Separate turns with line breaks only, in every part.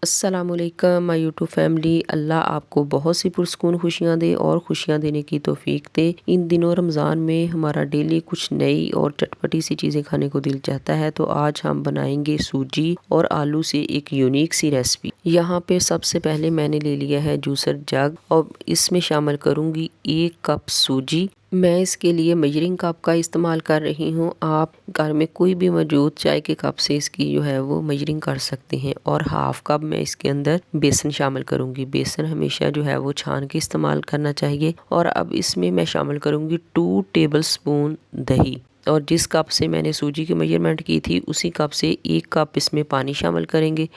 अस्सलामुअलैकुम my YouTube family. अल्लाह आपको बहुत सी पुरसकून खुशियाँ दे और खुशियाँ देने की तौफीक दे। इन दिनों रमज़ान में हमारा डेली कुछ नई और चटपटी सी चीज़ें खाने को दिल चाहता है, तो आज हम बनाएंगे सूजी और आलू से एक यूनिक सी रेसिपी। यहाँ पे सबसे पहले मैंने ले लिया है जूसर जग और इसमें शामिल करूँगी 1 कप सूजी। मैं इसके लिए मेजरिंग कप का इस्तेमाल कर रही हूँ। आप घर में कोई भी मौजूद चाय के कप से इसकी जो है वो मेजरिंग कर सकते हैं। और हाफ कप मैं इसके अंदर बेसन शामिल करूँगी। बेसन हमेशा जो है वो छान के इस्तेमाल करना चाहिए। और अब इसमें मैं शामिल करूँगी 2 टेबल स्पून दही। और जिस कप से मैंने सूजी की मेजरमेंट की थी उसी कप से 1 कप इसमें पानी शामिल करेंगे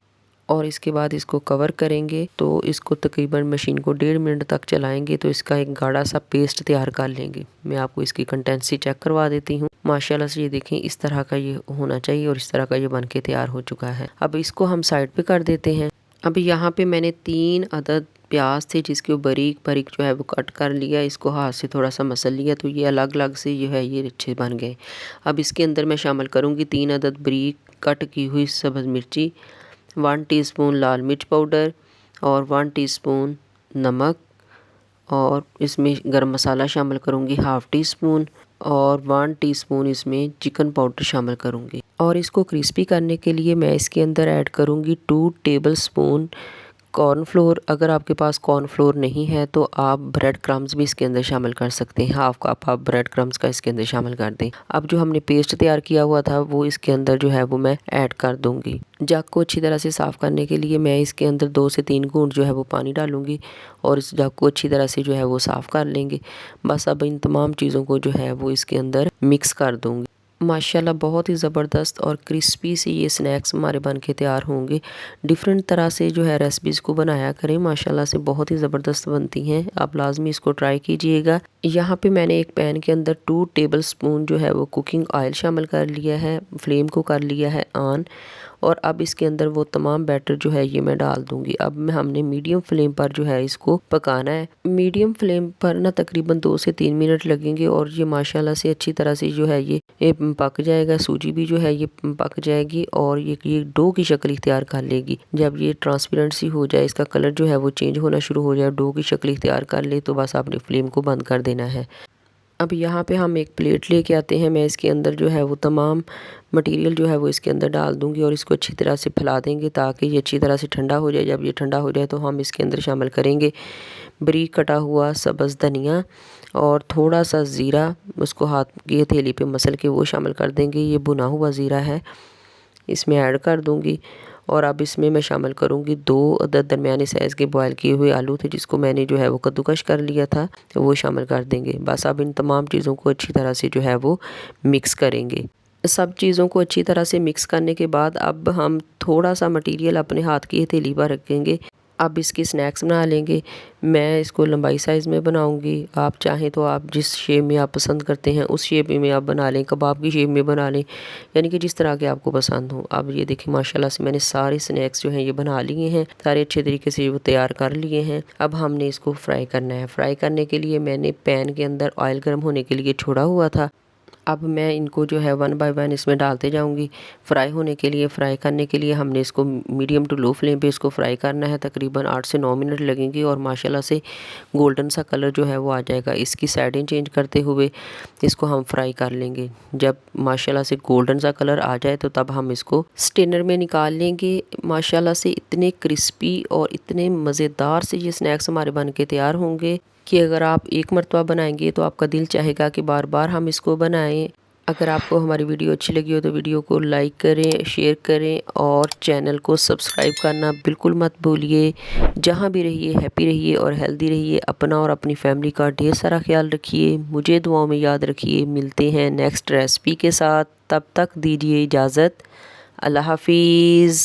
और इसके बाद इसको कवर करेंगे। तो इसको तकरीबन मशीन को 1.5 मिनट तक चलाएंगे तो इसका एक गाढ़ा सा पेस्ट तैयार कर लेंगे। मैं आपको इसकी कंसिस्टेंसी चेक करवा देती हूँ। माशाल्लाह से ये देखें, इस तरह का ये होना चाहिए और इस तरह का ये बनके तैयार हो चुका है। अब इसको हम साइड पे कर देते हैं। अब यहाँ पे मैंने 3 अदद प्याज थे जिसके बारीक बारीक जो है वो कट कर लिया। इसको हाथ से थोड़ा सा मसल लिया तो ये अलग अलग से जो है ये अच्छे बन गए। अब इसके अंदर मैं शामिल करूँगी 3 अदद बारीक कट की हुई सब्ज़ मिर्ची, 1 टीस्पून लाल मिर्च पाउडर और 1 टीस्पून नमक। और इसमें गरम मसाला शामिल करूँगी हाफ़ टी स्पून और 1 टीस्पून इसमें चिकन पाउडर शामिल करूँगी। और इसको क्रिस्पी करने के लिए मैं इसके अंदर ऐड करूँगी 2 टेबल स्पून कॉर्नफ्लोर। अगर आपके पास कॉर्नफ्लोर नहीं है तो आप ब्रेड क्रम्स भी इसके अंदर शामिल कर सकते हैं। हाफ कप आप ब्रेड क्रम्स का इसके अंदर शामिल कर दें। अब जो हमने पेस्ट तैयार किया हुआ था वो इसके अंदर जो है वो मैं ऐड कर दूंगी। जग को अच्छी तरह से साफ़ करने के लिए मैं इसके अंदर 2 से 3 घूंट जो है वो पानी डालूंगी और इस जग को अच्छी तरह से जो है वो साफ़ कर लेंगे। बस अब इन तमाम चीज़ों को जो है वो इसके अंदर मिक्स कर दूँगी। माशाल्लाह बहुत ही ज़बरदस्त और क्रिस्पी से ये स्नैक्स हमारे बन के तैयार होंगे। डिफरेंट तरह से जो है रेसिपीज़ को बनाया करें, माशाल्लाह से बहुत ही ज़बरदस्त बनती हैं। आप लाजमी इसको ट्राई कीजिएगा। यहाँ पे मैंने एक पैन के अंदर 2 टेबल स्पून जो है वो कुकिंग ऑयल शामिल कर लिया है। फ्लेम को कर लिया है ऑन और अब इसके अंदर वो तमाम बैटर जो है ये मैं डाल दूंगी। अब हमने मीडियम फ्लेम पर जो है इसको पकाना है। मीडियम फ्लेम पर ना तकरीबन 2 से 3 मिनट लगेंगे और ये माशाल्लाह से अच्छी तरह से जो है ये पक जाएगा। सूजी भी जो है ये पक जाएगी और ये डो की शक्ल इख्तियार कर लेगी। जब ये ट्रांसपेरेंसी हो जाए, इसका कलर जो है वो चेंज होना शुरू हो जाए, डो की शक्ल इख्तियार कर ले, तो बस आपने फ्लेम को बंद कर देना है। अब यहाँ पे हम एक प्लेट लेके आते हैं। मैं इसके अंदर जो है वो तमाम मटेरियल जो है वो इसके अंदर डाल दूंगी और इसको अच्छी तरह से फैला देंगे ताकि ये अच्छी तरह से ठंडा हो जाए। जब ये ठंडा हो जाए तो हम इसके अंदर शामिल करेंगे बारीक कटा हुआ सब्ज़ धनिया और थोड़ा सा ज़ीरा। उसको हाथ की हथेली पे मसल के वो शामिल कर देंगे। ये भुना हुआ ज़ीरा है, इसमें ऐड कर दूंगी। और अब इसमें मैं शामिल करूंगी 2 अदद दरमियाने साइज़ के बॉयल किए हुए आलू थे जिसको मैंने जो है वो कद्दूकश कर लिया था, तो वो शामिल कर देंगे। बस अब इन तमाम चीज़ों को अच्छी तरह से जो है वो मिक्स करेंगे। सब चीज़ों को अच्छी तरह से मिक्स करने के बाद अब हम थोड़ा सा मटेरियल अपने हाथ की हथेली पर रखेंगे। अब इसकी स्नैक्स बना लेंगे। मैं इसको लंबाई साइज़ में बनाऊंगी। आप चाहें तो आप जिस शेप में आप पसंद करते हैं उस शेप में आप बना लें, कबाब की शेप में बना लें, यानी कि जिस तरह के आपको पसंद हो। अब ये देखिए माशाल्लाह से मैंने सारे स्नैक्स जो हैं ये बना लिए हैं, सारे अच्छे तरीके से वो तैयार कर लिए हैं। अब हमने इसको फ्राई करना है। फ्राई करने के लिए मैंने पैन के अंदर ऑयल गर्म होने के लिए छोड़ा हुआ था। अब मैं इनको जो है 1 बाय 1 इसमें डालते जाऊंगी फ्राई होने के लिए। फ्राई करने के लिए हमने इसको मीडियम टू लो फ्लेम पे इसको फ्राई करना है। तकरीबन 8 से 9 मिनट लगेंगे और माशाल्लाह से गोल्डन सा कलर जो है वो आ जाएगा। इसकी साइडें चेंज करते हुए इसको हम फ्राई कर लेंगे। जब माशाल्लाह से गोल्डन सा कलर आ जाए तो तब हम इसको स्टेनर में निकाल लेंगे। माशाल्लाह से इतने क्रिस्पी और इतने मज़ेदार से ये स्नैक्स हमारे बन के तैयार होंगे कि अगर आप एक मरतबा बनाएंगे तो आपका दिल चाहेगा कि बार बार हम इसको बनाएं। अगर आपको हमारी वीडियो अच्छी लगी हो तो वीडियो को लाइक करें, शेयर करें और चैनल को सब्सक्राइब करना बिल्कुल मत भूलिए। जहाँ भी रहिए हैप्पी रहिए और हेल्दी रहिए। अपना और अपनी फैमिली का ढेर सारा ख्याल रखिए। मुझे दुआओं में याद रखिए। मिलते हैं नेक्स्ट रेसिपी के साथ, तब तक दीजिए इजाज़त। अल्लाह हाफिज़।